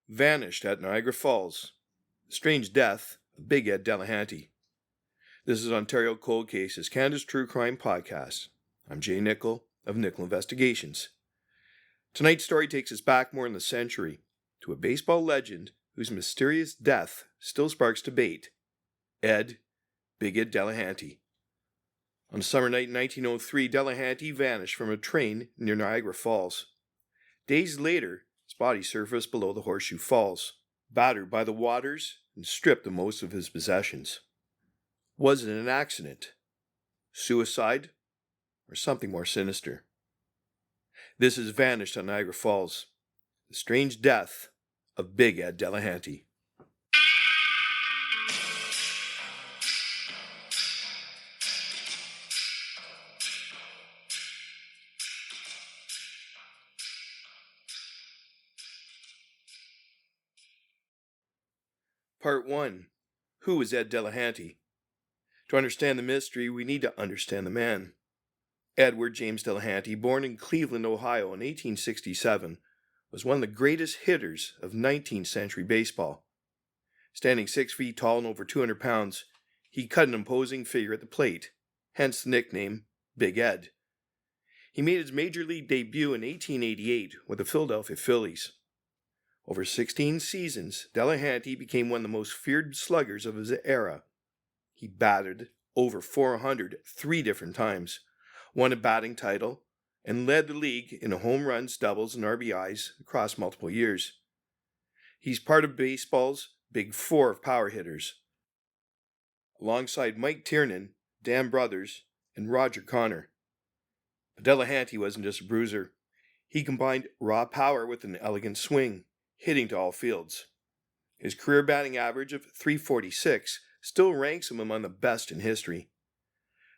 Vanished at Niagara Falls. The strange death of Big Ed Delahanty. This is Ontario Cold Cases, Canada's true crime podcast. I'm Jay Nickel of Nickel Investigations. Tonight's story takes us back more than a century to a baseball legend whose mysterious death still sparks debate. Big Ed Delahanty. On a summer night in 1903, Delahanty vanished from a train near Niagara Falls. Days later, his body surfaced below the Horseshoe Falls, battered by the waters and stripped of most of his possessions. Was it an accident, suicide, or something more sinister? This is Vanished at Niagara Falls, the strange death of Big Ed Delahanty. Part 1. Who was Ed Delahanty? To understand the mystery, we need to understand the man. Edward James Delahanty, born in Cleveland, Ohio in 1867, was one of the greatest hitters of 19th century baseball. Standing 6 feet tall and over 200 pounds, he cut an imposing figure at the plate, hence the nickname Big Ed. He made his major league debut in 1888 with the Philadelphia Phillies. Over 16 seasons, Delahanty became one of the most feared sluggers of his era. He batted over 400 three different times, won a batting title, and led the league in home runs, doubles, and RBIs across multiple years. He's part of baseball's Big Four of power hitters, alongside Mike Tiernan, Dan Brothers, and Roger Connor. But Delahanty wasn't just a bruiser. He combined raw power with an elegant swing, hitting to all fields. His career batting average of .346 still ranks him among the best in history.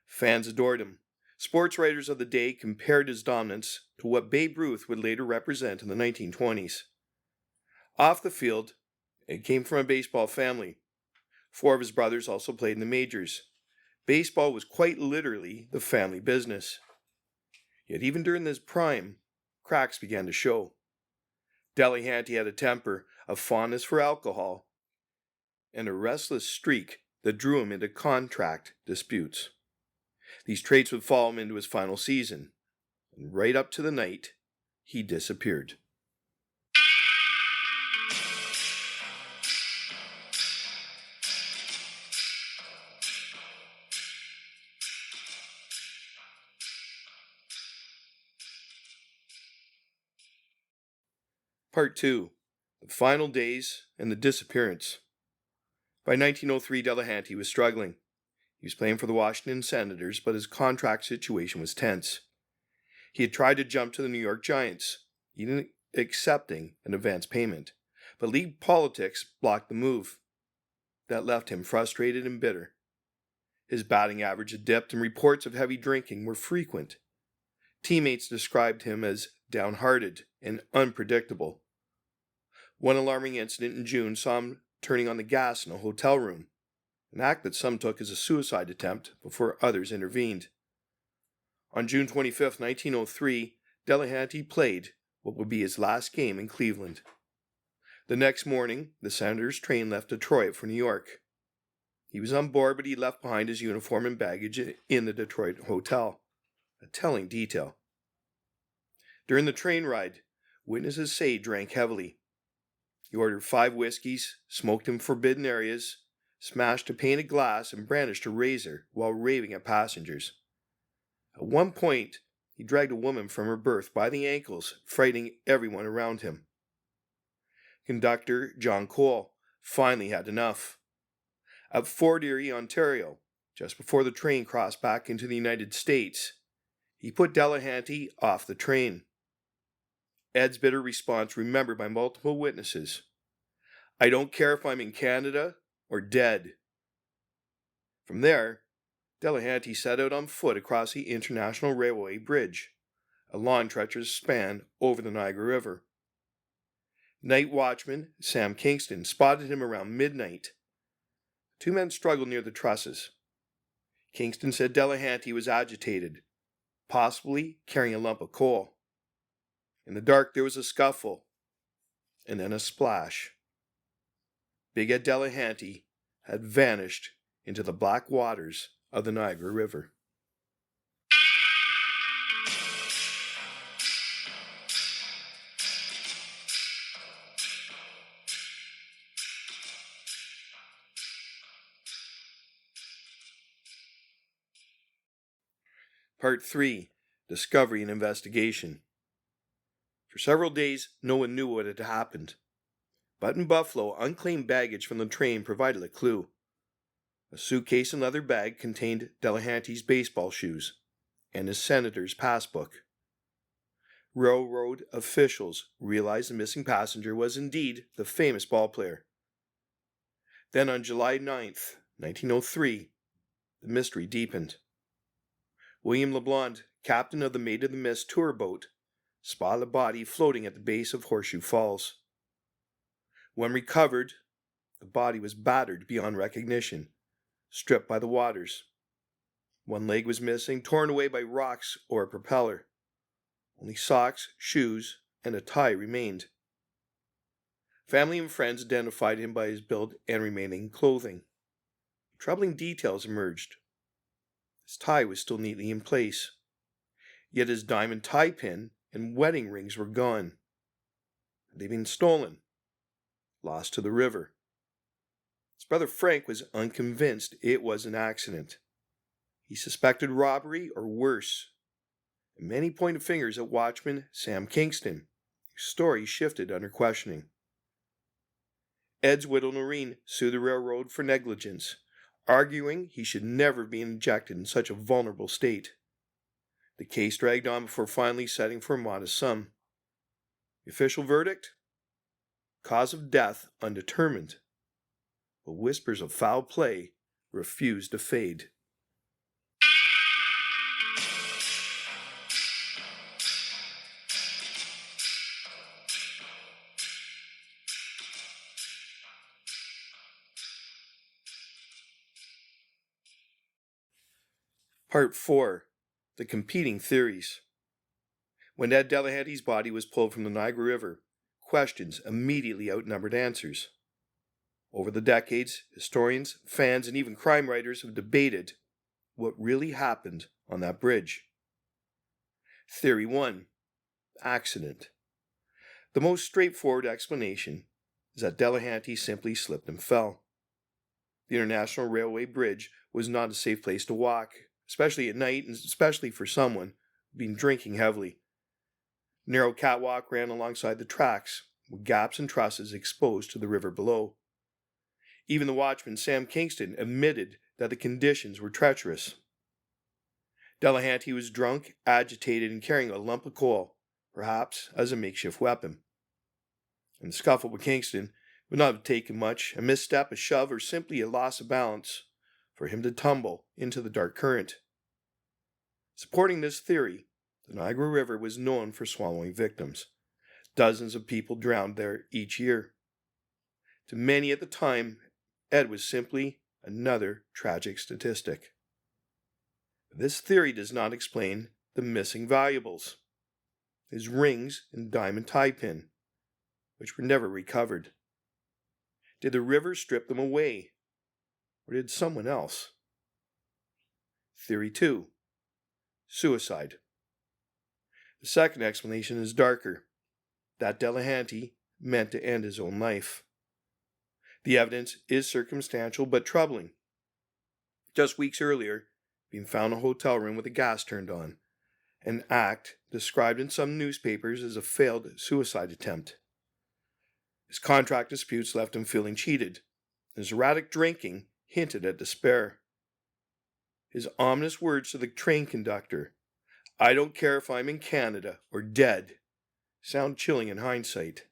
Fans adored him. Sports writers of the day compared his dominance to what Babe Ruth would later represent in the 1920s. Off the field, it came from a baseball family. 4 of his brothers also played in the majors. Baseball was quite literally the family business. Yet even during his prime, cracks began to show. Delahanty had a temper, a fondness for alcohol, and a restless streak that drew him into contract disputes. These traits would follow him into his final season, and right up to the night he disappeared. Part 2. The final days and the disappearance. By 1903, Delahanty was struggling. He was playing for the Washington Senators, but his contract situation was tense. He had tried to jump to the New York Giants, even accepting an advance payment, but league politics blocked the move. That left him frustrated and bitter. His batting average had dipped, and reports of heavy drinking were frequent. Teammates described him as downhearted and unpredictable. One alarming incident in June saw him turning on the gas in a hotel room, an act that some took as a suicide attempt before others intervened. On June 25, 1903, Delahanty played what would be his last game in Cleveland. The next morning, the Senators' train left Detroit for New York. He was on board, but he left behind his uniform and baggage in the Detroit hotel, a telling detail. During the train ride, witnesses say he drank heavily. He ordered 5 whiskeys, smoked in forbidden areas, smashed a painted glass, and brandished a razor while raving at passengers. At one point, he dragged a woman from her berth by the ankles, frightening everyone around him. Conductor John Cole finally had enough. At Fort Erie, Ontario, just before the train crossed back into the United States, he put Delahanty off the train. Ed's bitter response, remembered by multiple witnesses: "I don't care if I'm in Canada or dead." From there, Delahanty set out on foot across the International Railway Bridge, a long treacherous span over the Niagara River. Night watchman Sam Kingston spotted him around midnight. 2 men struggled near the trusses. Kingston said Delahanty was agitated, possibly carrying a lump of coal. In the dark, there was a scuffle. and then a splash. Big Ed Delahanty had vanished into the black waters of the Niagara River. Part 3. Discovery and Investigation. For several days, no one knew what had happened. But in Buffalo, unclaimed baggage from the train provided a clue. A suitcase and leather bag contained Delahanty's baseball shoes and his senator's passbook. Railroad officials realized the missing passenger was indeed the famous ballplayer. Then on July 9th, 1903, the mystery deepened. William LeBlanc, captain of the Maid of the Mist tour boat, spotted a body floating at the base of Horseshoe Falls. When recovered, the body was battered beyond recognition, stripped by the waters. One leg was missing, torn away by rocks or a propeller. Only socks, shoes, and a tie remained. Family and friends identified him by his build and remaining clothing. Troubling details emerged. His tie was still neatly in place, yet his diamond tie pin and wedding rings were gone. Had they been stolen? Lost to the river? His brother Frank was unconvinced it was an accident. He suspected robbery or worse, and many pointed fingers at watchman Sam Kingston, whose story shifted under questioning. Ed's widow Noreen sued the railroad for negligence, arguing he should never be injected in such a vulnerable state. The case dragged on before finally settling for a modest sum. The official verdict? Cause of death undetermined. But whispers of foul play refused to fade. Part 4. The Competing Theories. When Ed Delahanty's body was pulled from the Niagara River, questions immediately outnumbered answers. Over the decades, historians, fans, and even crime writers have debated what really happened on that bridge. Theory 1. Accident. The most straightforward explanation is that Delahanty simply slipped and fell. The International Railway Bridge was not a safe place to walk, especially at night and especially for someone who'd been drinking heavily. The narrow catwalk ran alongside the tracks, with gaps and trusses exposed to the river below. Even the watchman, Sam Kingston, admitted that the conditions were treacherous. Delahanty was drunk, agitated, and carrying a lump of coal, perhaps as a makeshift weapon. In the scuffle with Kingston, it would not have taken much, a misstep, a shove, or simply a loss of balance, for him to tumble into the dark current. Supporting this theory, the Niagara River was known for swallowing victims. Dozens of people drowned there each year. To many at the time, Ed was simply another tragic statistic. This theory does not explain the missing valuables, his rings and diamond tie pin, which were never recovered. Did the river strip them away, or did someone else? Theory 2. Suicide. The second explanation is darker, that Delahanty meant to end his own life. The evidence is circumstantial but troubling. Just weeks earlier, being found in a hotel room with the gas turned on, an act described in some newspapers as a failed suicide attempt. His contract disputes left him feeling cheated. His erratic drinking hinted at despair. His ominous words to the train conductor, "I don't care if I'm in Canada or dead," sound chilling in hindsight.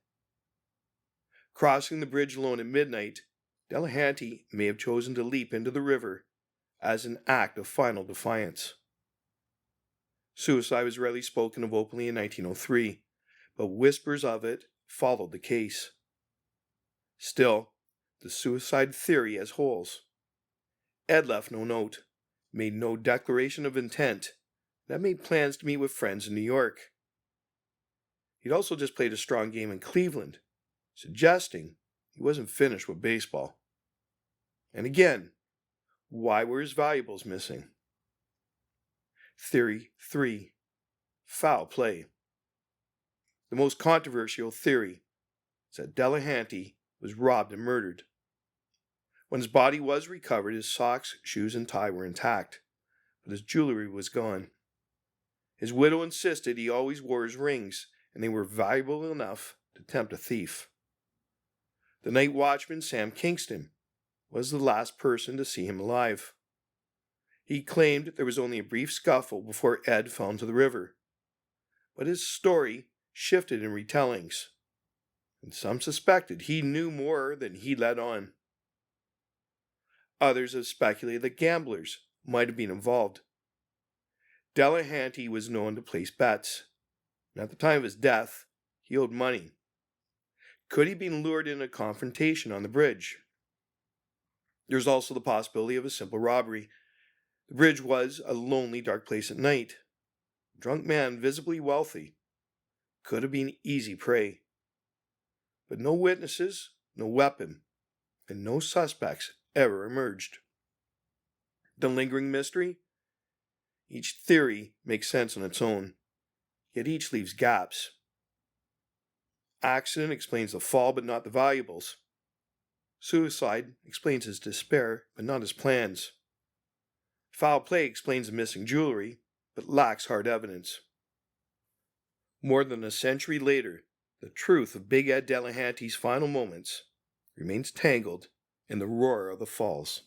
Crossing the bridge alone at midnight, Delahanty may have chosen to leap into the river as an act of final defiance. Suicide was rarely spoken of openly in 1903, but whispers of it followed the case. Still, the suicide theory has holes. Ed left no note, made no declaration of intent, and made plans to meet with friends in New York. He'd also just played a strong game in Cleveland, suggesting he wasn't finished with baseball. And again, why were his valuables missing? Theory 3. Foul play. The most controversial theory is that Delahanty was robbed and murdered. When his body was recovered, his socks, shoes, and tie were intact, but his jewelry was gone. His widow insisted he always wore his rings, and they were valuable enough to tempt a thief. The night watchman, Sam Kingston, was the last person to see him alive. He claimed there was only a brief scuffle before Ed fell into the river, but his story shifted in retellings, and some suspected he knew more than he let on. Others have speculated that gamblers might have been involved. Delahanty was known to place bets, and at the time of his death, he owed money. Could he have been lured into a confrontation on the bridge? There's also the possibility of a simple robbery. The bridge was a lonely, dark place at night. A drunk man, visibly wealthy, could have been easy prey. But no witnesses, no weapon, and no suspects ever emerged. The lingering mystery? Each theory makes sense on its own, yet each leaves gaps. Accident explains the fall but not the valuables. Suicide explains his despair but not his plans. Foul play explains the missing jewelry but lacks hard evidence. More than a century later, the truth of Big Ed Delahanty's final moments remains tangled in the roar of the falls.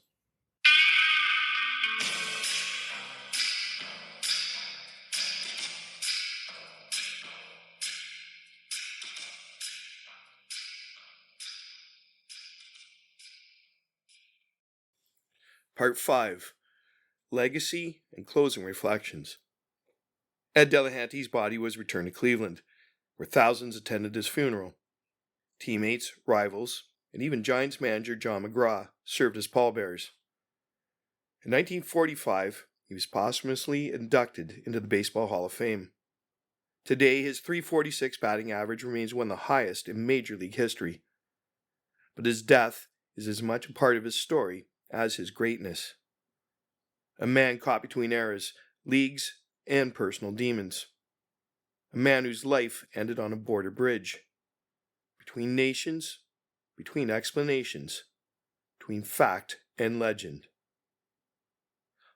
Part 5. Legacy and Closing Reflections. Ed Delahanty's body was returned to Cleveland, where thousands attended his funeral. Teammates, rivals, and even Giants manager John McGraw served as pallbearers. In 1945, he was posthumously inducted into the Baseball Hall of Fame. Today, his .346 batting average remains one of the highest in Major League history. But his death is as much a part of his story as his greatness. A man caught between eras, leagues, and personal demons. A man whose life ended on a border bridge. Between nations, between explanations, between fact and legend.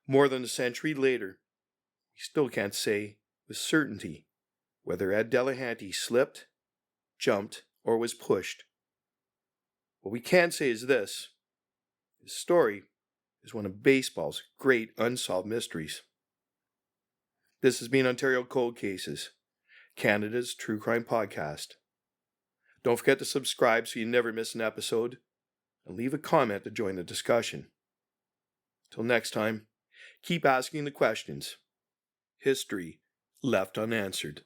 More than a century later, we still can't say with certainty whether Ed Delahanty slipped, jumped, or was pushed. What we can say is this: his story is one of baseball's great unsolved mysteries. This has been Ontario Cold Cases, Canada's true crime podcast. Don't forget to subscribe so you never miss an episode, and leave a comment to join the discussion. Till next time, keep asking the questions. History left unanswered.